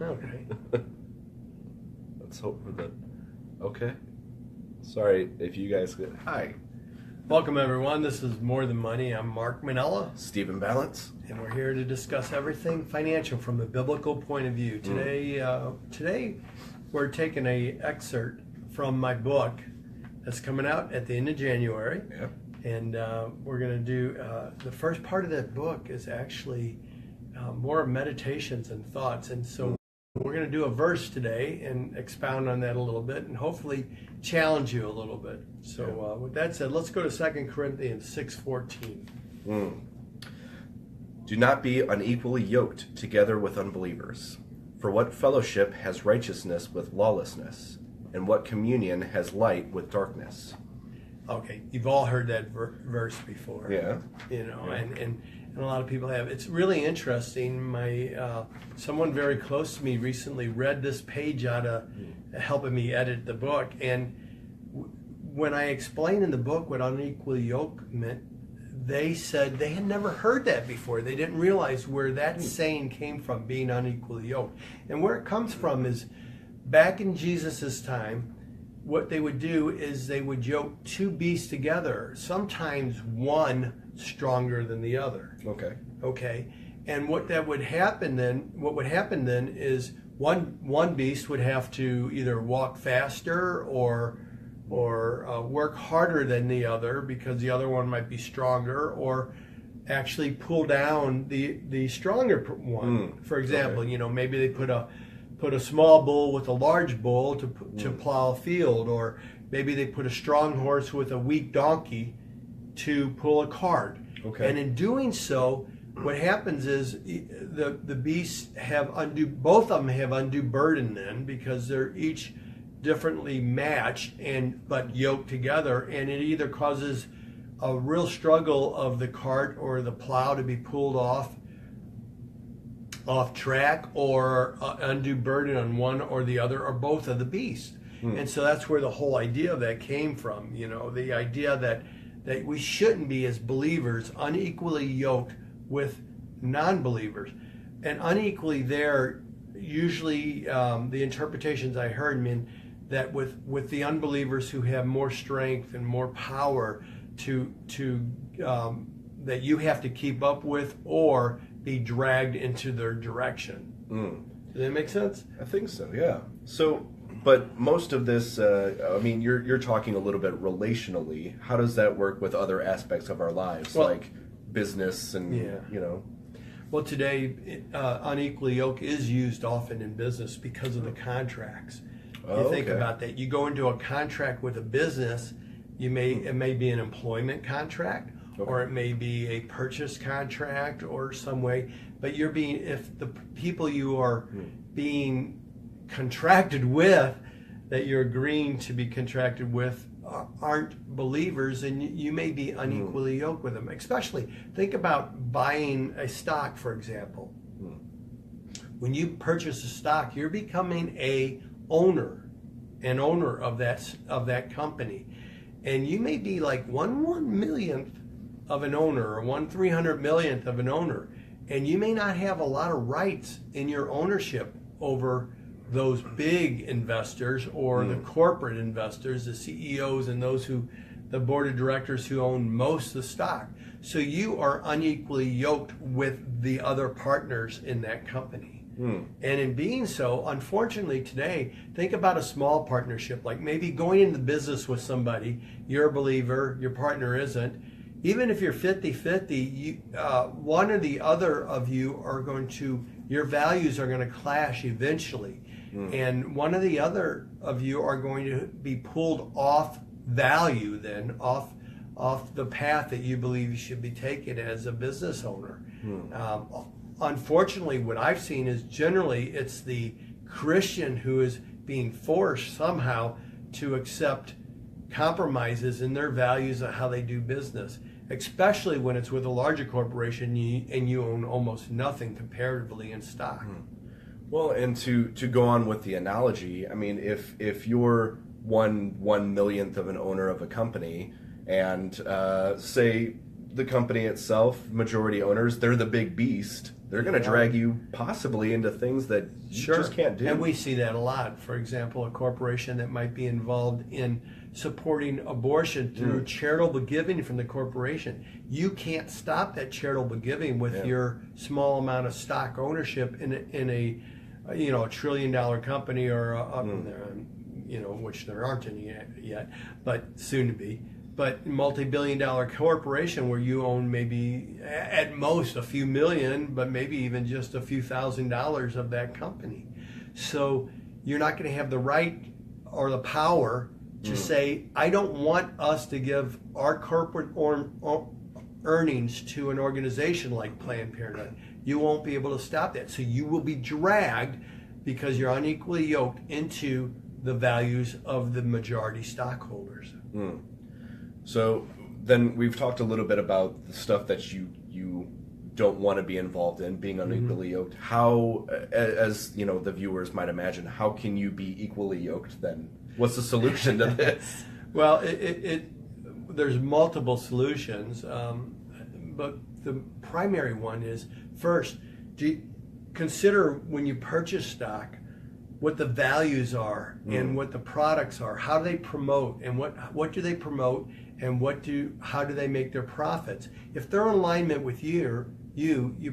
Okay. Let's hope for the... Okay. Sorry if you guys... Hi. Welcome, everyone. This is More Than Money. I'm Mark Manella, Stephen Balance. and we're here to discuss everything financial from a biblical point of view. Today we're taking an excerpt from my book that's coming out at the end of January. Yep. And we're going to do the first part of that book is actually more meditations and thoughts. And so we're going to do a verse today and expound on that a little bit and hopefully challenge you a little bit. So with that said, let's go to 2 Corinthians 6:14. Do not be unequally yoked together with unbelievers. For what fellowship has righteousness with lawlessness? And what communion has light with darkness? Okay, you've all heard that verse before. Yeah. You know, Yeah. and a lot of people have. It's really interesting. Someone very close to me recently read this page out of helping me edit the book, and when I explained in the book what unequally yoked meant, they said they had never heard that before. They didn't realize where that saying came from, being unequally yoked. And where it comes from is back in Jesus's time, what they would do is they would yoke two beasts together, sometimes one stronger than the other. Okay. And what would happen then is one beast would have to either walk faster or work harder than the other because the other one might be stronger, or actually pull down the stronger one. For example, maybe they put a small bull with a large bull to plow a field, or maybe they put a strong horse with a weak donkey to pull a cart. Okay. And in doing so, what happens is the beasts both of them have undue burden then, because they're each differently matched but yoked together, and it either causes a real struggle of the cart or the plow to be pulled off track, or undue burden on one or the other or both of the beasts. And so that's where the whole idea of that came from. The idea that we shouldn't be, as believers, unequally yoked with non-believers. And unequally there, usually the interpretations I heard mean that with the unbelievers who have more strength and more power to that you have to keep up with or be dragged into their direction. Does that make sense? I think so, yeah. So, but most of this, you're talking a little bit relationally. How does that work with other aspects of our lives, like business and, Well, today, unequally yoked is used often in business because of the contracts. You think about that. You go into a contract with a business, it may be an employment contract, or it may be a purchase contract or some way, but if the people you are being contracted with, that you're agreeing to be contracted with, aren't believers, and you may be unequally yoked with them. Especially, think about buying a stock, for example. When you purchase a stock, you're becoming an owner of that company, and you may be like 1/1,000,000th of an owner, or 1/300,000,000th of an owner, and you may not have a lot of rights in your ownership over those big investors or the corporate investors, the CEOs, and the board of directors who own most of the stock. So you are unequally yoked with the other partners in that company. And in being so, unfortunately today, think about a small partnership, like maybe going into business with somebody, you're a believer, your partner isn't. Even if you're 50-50, one or the other of you your values are going to clash eventually. And one or the other of you are going to be pulled off value then, off the path that you believe you should be taking as a business owner. Unfortunately, what I've seen is generally it's the Christian who is being forced somehow to accept compromises in their values of how they do business, especially when it's with a larger corporation and you own almost nothing comparatively in stock. Well, and to go on with the analogy, I mean, if you're 1/1,000,000th of an owner of a company, and say the company itself, majority owners, they're the big beast, They're going to drag you possibly into things that you just can't do. And we see that a lot. For example, a corporation that might be involved in supporting abortion through charitable giving from the corporation. You can't stop that charitable giving with your small amount of stock ownership in a $1 trillion company or which there aren't any yet, but soon to be. But multi-billion-dollar corporation where you own maybe at most a few million, but maybe even just a few $1,000s of that company. So you're not going to have the right or the power to say, I don't want us to give our corporate earnings to an organization like Planned Parenthood. You won't be able to stop that. So you will be dragged, because you're unequally yoked, into the values of the majority stockholders. So then we've talked a little bit about the stuff that you don't want to be involved in, being unequally yoked. How, as the viewers might imagine, how can you be equally yoked then? What's the solution to this? Well, there's multiple solutions, but the primary one is, first, consider when you purchase stock what the values are and what the products are. How do they promote, and what do they promote, and how do they make their profits? If they're in alignment with you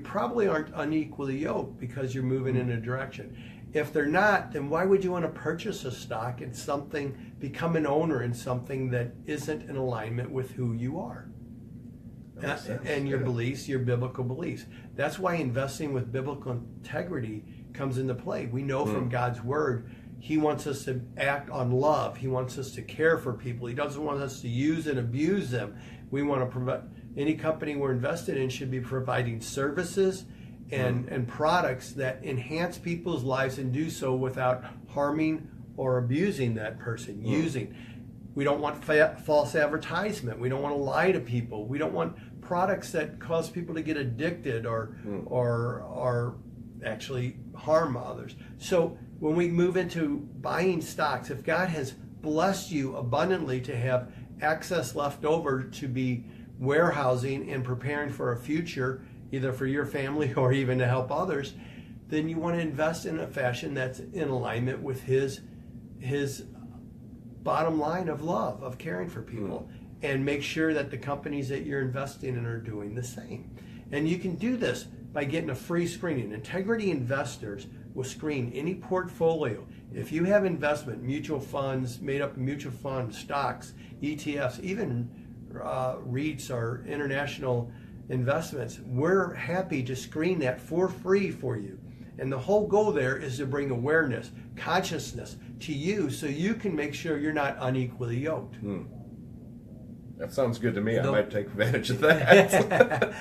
probably aren't unequally yoked, because you're moving in a direction. If they're not, then why would you want to purchase a stock in something, become an owner in something that isn't in alignment with who you are? And your beliefs, your biblical beliefs. That's why investing with biblical integrity comes into play. We know from God's word, he wants us to act on love. He wants us to care for people. He doesn't want us to use and abuse them. We want to provide, any company we're invested in should be providing services and products that enhance people's lives, and do so without harming or abusing that person. We don't want false advertisement. We don't want to lie to people. We don't want products that cause people to get addicted or actually harm others. So when we move into buying stocks, if God has blessed you abundantly to have access left over to be warehousing and preparing for a future, either for your family or even to help others, then you want to invest in a fashion that's in alignment with his bottom line of love, of caring for people, and make sure that the companies that you're investing in are doing the same. And you can do this by getting a free screening. Integrity Investors will screen any portfolio. If you have investment, mutual funds, made up of mutual funds, stocks, ETFs, even REITs or international investments, we're happy to screen that for free for you. And the whole goal there is to bring awareness, consciousness to you, so you can make sure you're not unequally yoked. That sounds good to me. I might take advantage of that.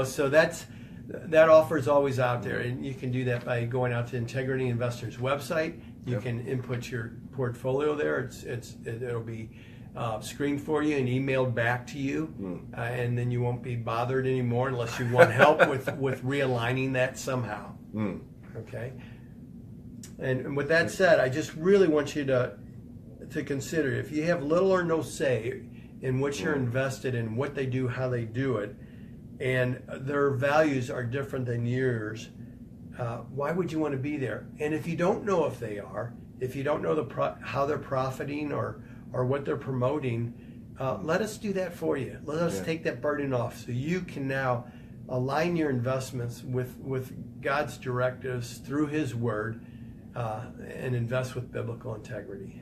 So that offer is always out there, and you can do that by going out to Integrity Investors website. You can input your portfolio there. It'll be screened for you and emailed back to you, and then you won't be bothered anymore unless you want help with realigning that somehow. Okay. And with that said, I just really want you to consider, if you have little or no say in what you're invested in, what they do, how they do it, and their values are different than yours, why would you want to be there? And if you don't know if they are, if you don't know how they're profiting or what they're promoting, let us do that for you. Let us take that burden off, so you can now align your investments with God's directives through his word, and invest with biblical integrity.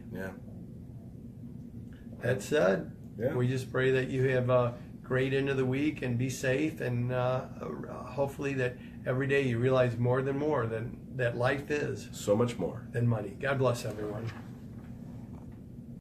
That said, we just pray that you have a great end of the week and be safe, and hopefully that every day you realize more than that life is so much more than money. God bless everyone.